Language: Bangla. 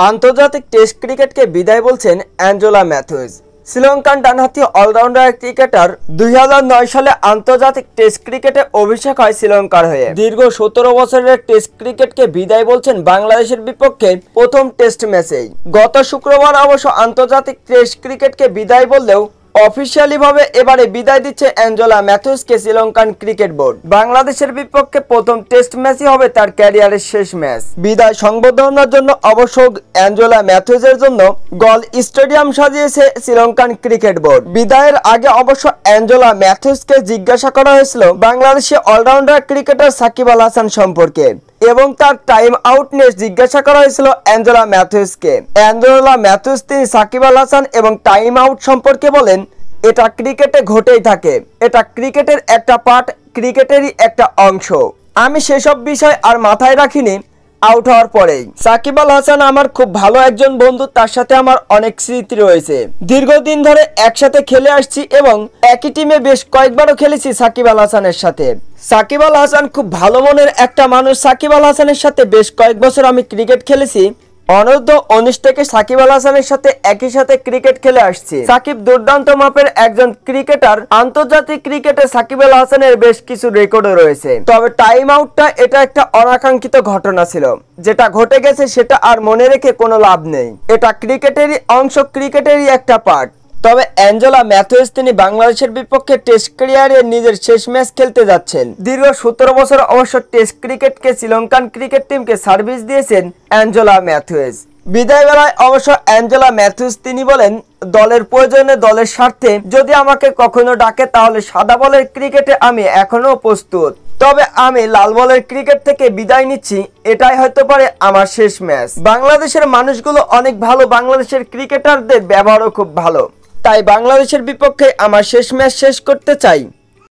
আন্তর্জাতিক টেস্ট ক্রিকেটকে বিদায় বলছেন অ্যাঞ্জেলা ম্যাথুজ। শ্রীলঙ্কান ডানহাতি অলরাউন্ডার ক্রিকেটার 2009 সালে আন্তর্জাতিক টেস্ট ক্রিকেটে অভিষেক হয় শ্রীলঙ্কার হয়ে। দীর্ঘ 17 বছরের টেস্ট ক্রিকেটকে বিদায় বলছেন বাংলাদেশের বিপক্ষে প্রথম টেস্ট ম্যাচেই। গত শুক্রবার অবশ্য আন্তর্জাতিক টেস্ট ক্রিকেটকে বিদায় বললেও অফিসিয়ালি ভাবে এবারে বিদায় দিচ্ছে অ্যাঞ্জেলা ম্যাথুজকে শ্রীলঙ্কান ক্রিকেট বোর্ড। বাংলাদেশের বিপক্ষে প্রথম টেস্ট ম্যাচই হবে তার ক্যারিয়ারের শেষ ম্যাচ। বিদায় সংবর্ধনার জন্য অবশ্য অ্যাঞ্জেলা ম্যাথুজের জন্য গল স্টেডিয়াম সাজিয়েছে শ্রীলঙ্কান ক্রিকেট বোর্ড। বিদায়ের আগে অবশ্য অ্যাঞ্জেলা ম্যাথুজকে জিজ্ঞাসা করা হয়েছিল বাংলাদেশি অলরাউন্ডার ক্রিকেটার সাকিব আল হাসান সম্পর্কে এবং তার টাইম আউট নিয়ে জিজ্ঞাসা করা হয়েছিল অ্যাঞ্জেলা ম্যাথুজকে। অ্যাঞ্জেলা ম্যাথুজ তিনি সাকিব আল হাসান এবং টাইম আউট সম্পর্কে বলেন, এটা ক্রিকেটে ঘটেই থাকে, এটা ক্রিকেটের একটা পার্ট, ক্রিকেটেরই একটা অংশ। আমি সেসব বিষয় আর মাথায় রাখিনি আউট হওয়ার পরেই। সাকিব আল হাসান আমার খুব ভালো একজন বন্ধু, তার সাথে আমার অনেক স্মৃতি রয়েছে। দীর্ঘদিন ধরে একসাথে খেলে আসছি এবং একই টিমে বেশ কয়েকবারও খেলেছি সাকিব আল হাসানের সাথে। সাকিব আল হাসান খুব ভালো মনের একটা মানুষ। সাকিব আল হাসানের সাথে বেশ কয়েক বছর আমি ক্রিকেট খেলেছি। অনূর্ধ্ব 19 থেকে সাকিব আল হাসানের সাথে একই সাথে ক্রিকেট খেলে আসছি। সাকিব দুর্দান্ত মাপের একজন ক্রিকেটার। আন্তর্জাতিক ক্রিকেটে সাকিব আল হাসানের বেশ কিছু রেকর্ডও রয়েছে। তবে টাইম আউটটা এটা একটা অনাকাঙ্ক্ষিত ঘটনা ছিল, যেটা ঘটে গেছে সেটা আর মনে রেখে কোনো লাভ নেই। এটা ক্রিকেটেরই অংশ, ক্রিকেটেরই একটা পার্ট। তবে অ্যাঞ্জেলা ম্যাথুজ তিনি বাংলাদেশের বিপক্ষে টেস্ট ক্যারিয়ারে নিজের শেষ ম্যাচ খেলতে যাচ্ছেন। দীর্ঘ 17 বছর অবশ্য টেস্ট ক্রিকেটকে শ্রীলঙ্কান ক্রিকেট টিমকে সার্ভিস দিয়েছেন অ্যাঞ্জেলা ম্যাথুজ। বিদায় বেলায় অবশ্য অ্যাঞ্জেলা ম্যাথুজ তিনি বলেন, দলের প্রয়োজনে, দলের স্বার্থে যদি আমাকে কখনো ডাকে তাহলে সাদা বলের ক্রিকেটে আমি এখনো প্রস্তুত। তবে আমি লাল বলের ক্রিকেট থেকে বিদায় নিচ্ছি, এটাই হয়তো পারে আমার শেষ ম্যাচ। বাংলাদেশের মানুষগুলো অনেক ভালো, বাংলাদেশের ক্রিকেটারদের ব্যবহারও খুব ভালো, তাই বাংলাদেশের বিপক্ষে আমার শেষ ম্যাচ শেষ করতে চাই।